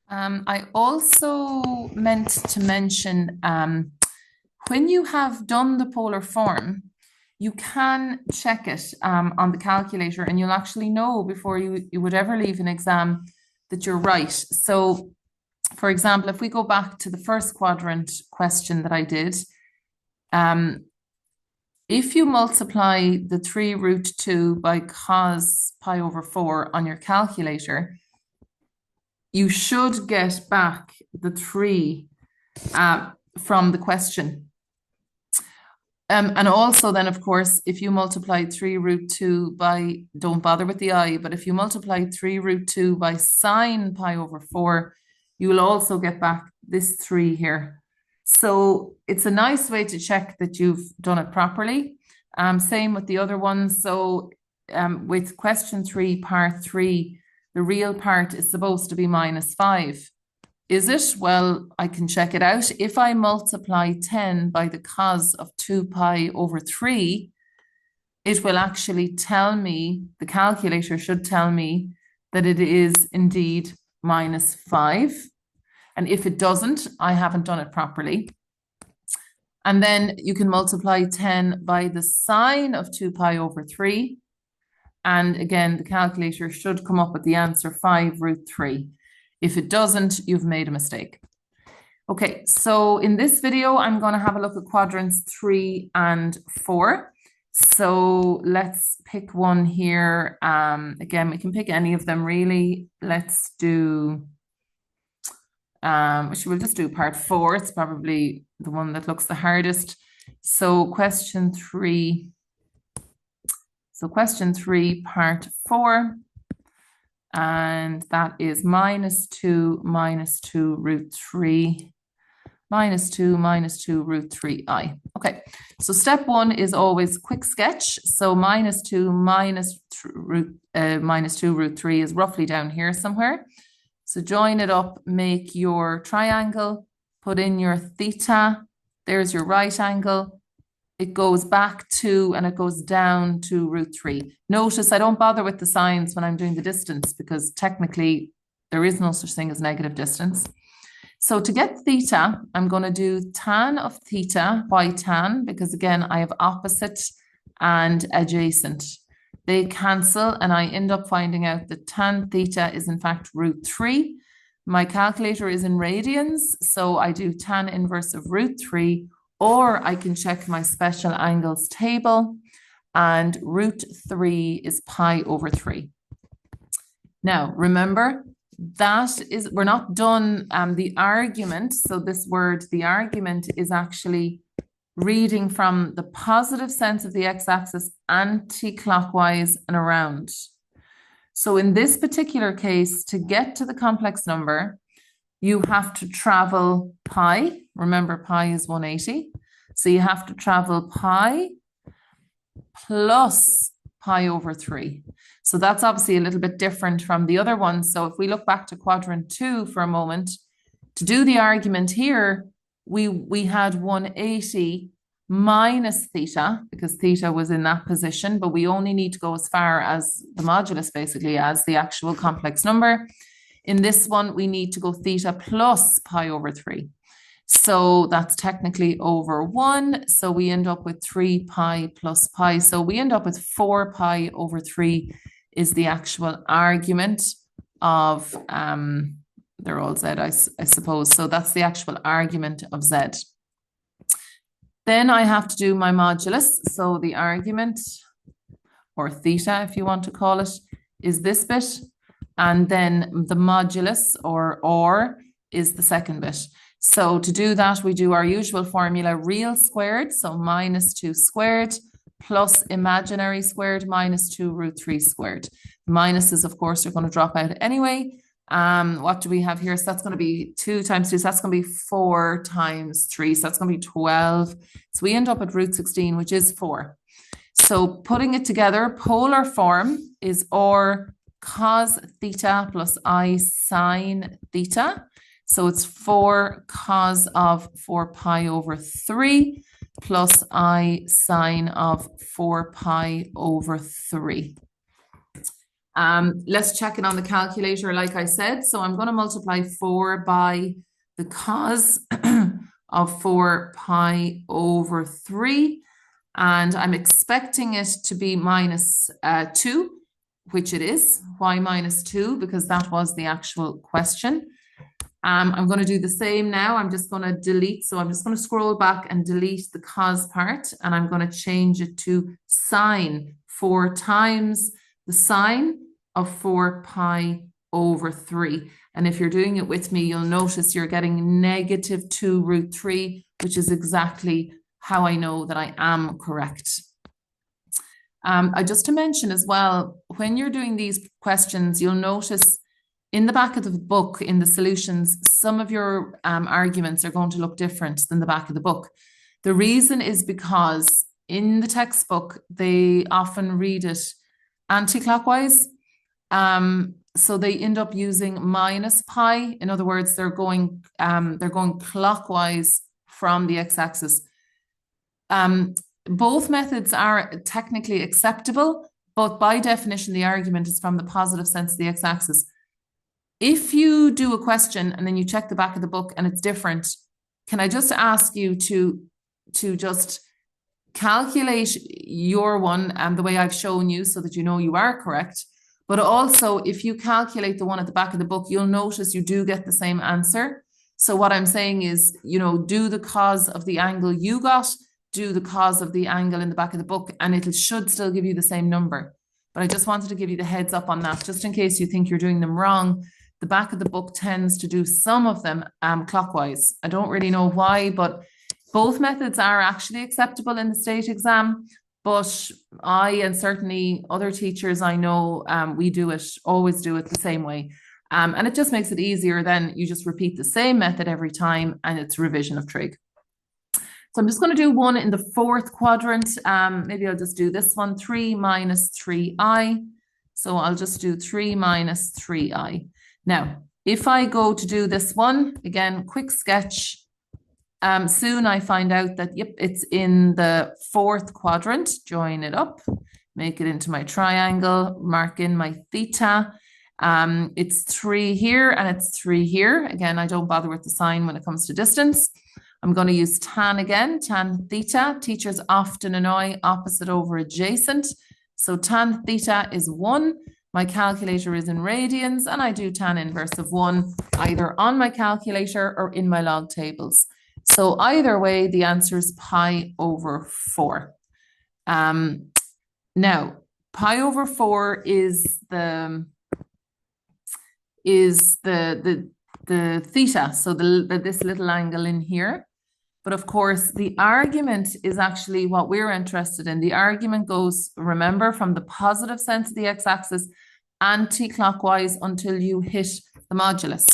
I also meant to mention when you have done the polar form, you can check it on the calculator and you'll actually know before you would ever leave an exam that you're right. So, for example, if we go back to the first quadrant question that I did, if you multiply the 3 root 2 by cos pi over 4 on your calculator, you should get back the 3 from the question. And also then, of course, if you multiply 3 root 2 by, don't bother with the I, but if you multiply 3 root 2 by sine pi over 4, you will also get back this 3 here. So it's a nice way to check that you've done it properly. Same with the other ones. So with question 3, part 3, the real part is supposed to be -5. Is it? Well, I can check it out. If I multiply 10 by the cos of 2 pi over 3, it will actually tell me, the calculator should tell me that it is indeed -5. And if it doesn't, I haven't done it properly. And then you can multiply 10 by the sine of 2 pi over 3. And again, the calculator should come up with the answer 5 root 3. If it doesn't, you've made a mistake. Okay, so in this video, I'm going to have a look at quadrants 3 and 4. So let's pick one here. Again, we can pick any of them really. Let's do, we'll just do part 4. It's probably the one that looks the hardest. So question 3. So question 3, part 4. And that is -2 root 3 -2 root 3i. Okay, so step 1 is always quick sketch. So -2 root 3 is roughly down here somewhere. So join it up, make your triangle, put in your theta. There's your right angle. It goes back to and it goes down to root 3. Notice I don't bother with the signs when I'm doing the distance because technically there is no such thing as negative distance. So to get theta, I'm going to do tan of theta. Why tan? Because again, I have opposite and adjacent. They cancel and I end up finding out that tan theta is in fact root 3. My calculator is in radians, so I do tan inverse of root 3. Or I can check my special angles table and root 3 is pi over 3. Now, remember, we're not done the argument. So this word, the argument is actually reading from the positive sense of the x-axis anti-clockwise and around. So in this particular case, to get to the complex number, you have to travel pi. Remember, pi is 180. So you have to travel pi plus pi over 3. So that's obviously a little bit different from the other ones. So if we look back to quadrant 2 for a moment, to do the argument here, we had 180 minus theta, because theta was in that position, but we only need to go as far as the modulus, basically, as the actual complex number. In this one, we need to go theta plus pi over 3. So that's technically over 1. So we end up with 3 pi plus pi. So we end up with 4 pi over 3 is the actual argument of, they're all z, I suppose. So that's the actual argument of z. Then I have to do my modulus. So the argument, or theta if you want to call it, is this bit. And then the modulus, or is the second bit. So to do that, we do our usual formula, real squared, so -2 squared, plus imaginary squared, -2 root 3 squared. Minuses, of course, are going to drop out anyway. What do we have here? So that's going to be 2 times 2, so that's going to be 4 times 3, so that's going to be 12. So we end up at root 16, which is 4. So putting it together, polar form is or cos theta plus I sine theta. So it's 4 cos of 4 pi over 3 plus I sine of 4 pi over 3. Let's check it on the calculator, like I said. So I'm going to multiply 4 by the cos of 4 pi over 3. And I'm expecting it to be minus 2, which it is. Why minus 2? Because that was the actual question. I'm going to do the same now. I'm just going to delete. So I'm just going to scroll back and delete the cos part. And I'm going to change it to sine 4 times the sine of 4 pi over 3. And if you're doing it with me, you'll notice you're getting negative 2 root 3, which is exactly how I know that I am correct. Just to mention as well, when you're doing these questions, you'll notice in the back of the book, in the solutions, some of your arguments are going to look different than the back of the book. The reason is because in the textbook, they often read it anti-clockwise. So they end up using minus pi. In other words, they're going clockwise from the x-axis. Both methods are technically acceptable, but by definition, the argument is from the positive sense of the x-axis. If you do a question and then you check the back of the book and it's different, can I just ask you to just calculate your one the way I've shown you so that you know you are correct? But also, if you calculate the one at the back of the book, you'll notice you do get the same answer. So what I'm saying is, do the cos of the angle you got, do the cos of the angle in the back of the book, and it should still give you the same number. But I just wanted to give you the heads up on that, just in case you think you're doing them wrong. The back of the book tends to do some of them clockwise. I don't really know why, but both methods are actually acceptable in the state exam. But I, and certainly other teachers I know, we always do it the same way. And it just makes it easier. Then you just repeat the same method every time, and it's revision of trig. So I'm just going to do one in the fourth quadrant. Maybe I'll just do this one, 3 minus 3i. So I'll just do 3 minus 3i. Now, if I go to do this one, again, quick sketch, soon I find out that, yep, it's in the fourth quadrant. Join it up, make it into my triangle, mark in my theta. It's 3 here and it's 3 here. Again, I don't bother with the sign when it comes to distance. I'm going to use tan again, tan theta. Teachers often annoy opposite over adjacent. So tan theta is 1. My calculator is in radians, and I do tan inverse of 1 either on my calculator or in my log tables. So either way, the answer is pi over 4. Now, pi over 4 is the theta, so this little angle in here. But of course, the argument is actually what we're interested in. The argument goes, remember, from the positive sense of the x-axis anti-clockwise until you hit the modulus.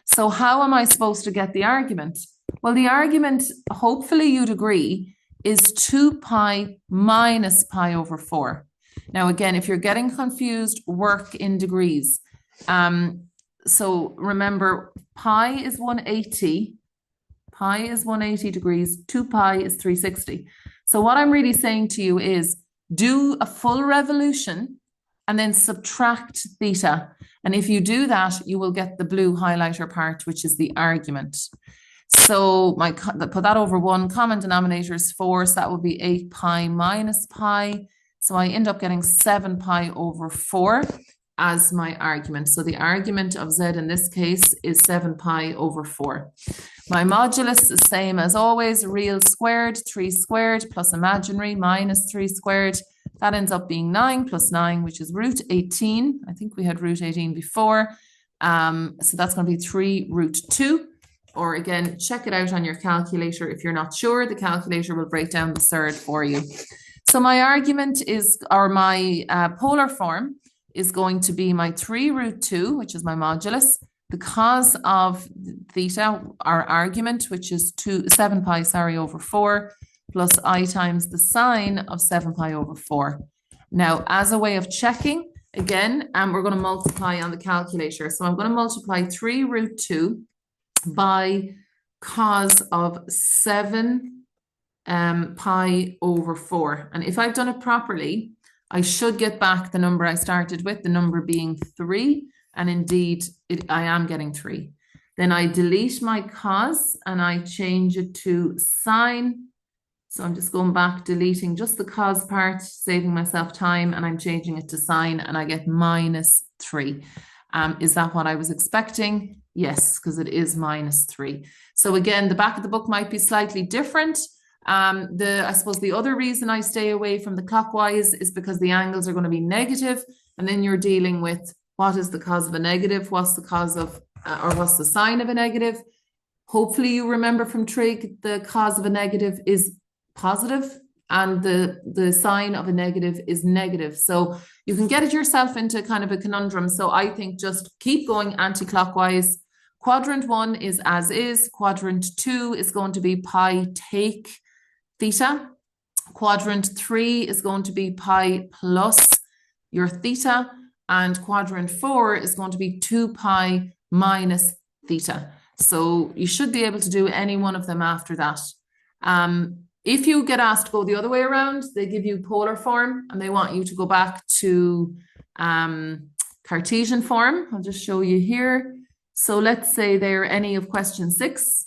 So how am I supposed to get the argument? Well, the argument, hopefully you'd agree, is 2 pi minus pi over 4. Now, again, if you're getting confused, work in degrees. So remember, pi is 180. Pi is 180 degrees, 2 pi is 360. So what I'm really saying to you is do a full revolution and then subtract theta. And if you do that, you will get the blue highlighter part, which is the argument. So put that over 1, common denominator is 4, so that would be 8 pi minus pi. So I end up getting 7 pi over 4 as my argument. So the argument of z in this case is 7 pi over 4. My modulus is same as always, real squared, 3 squared plus imaginary minus 3 squared. That ends up being 9 plus 9, which is root 18. I think we had root 18 before. So that's going to be 3 root 2. Or again, check it out on your calculator. If you're not sure, the calculator will break down the third for you. So my argument is, or my polar form is going to be my 3 root 2, which is my modulus, the cos of theta, our argument, which is 7 pi, over 4, plus I times the sine of 7 pi over 4. Now, as a way of checking, again, we're going to multiply on the calculator. So I'm going to multiply 3 root 2 by cos of 7 pi over 4. And if I've done it properly, I should get back the number I started with, the number being 3. And indeed, I am getting 3. Then I delete my cos and I change it to sine. So I'm just going back, deleting just the cos part, saving myself time, and I'm changing it to sine, and I get -3. Is that what I was expecting? Yes, because it is -3. So again, the back of the book might be slightly different. I suppose the other reason I stay away from the clockwise is because the angles are going to be negative, and then you're dealing with what is the cos of a negative, what's the cos of, or what's the sine of a negative. Hopefully you remember from trig, the cos of a negative is positive and the sign of a negative is negative. So you can get it yourself into kind of a conundrum. So I think just keep going anti-clockwise. Quadrant 1 is as is. Quadrant 2 is going to be pi take theta. Quadrant 3 is going to be pi plus your theta. And quadrant 4 is going to be 2 pi minus theta. So you should be able to do any one of them after that. If you get asked to go the other way around, they give you polar form and they want you to go back to Cartesian form. I'll just show you here. So let's say they're any of question 6.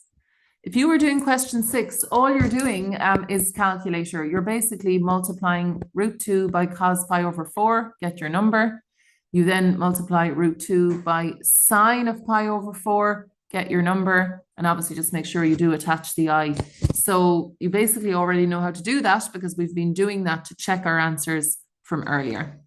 If you were doing question 6, all you're doing is calculator. You're basically multiplying √2 by cos pi over 4, get your number. You then multiply √2 by sine of pi over 4, get your number, and obviously just make sure you do attach the I. So you basically already know how to do that because we've been doing that to check our answers from earlier.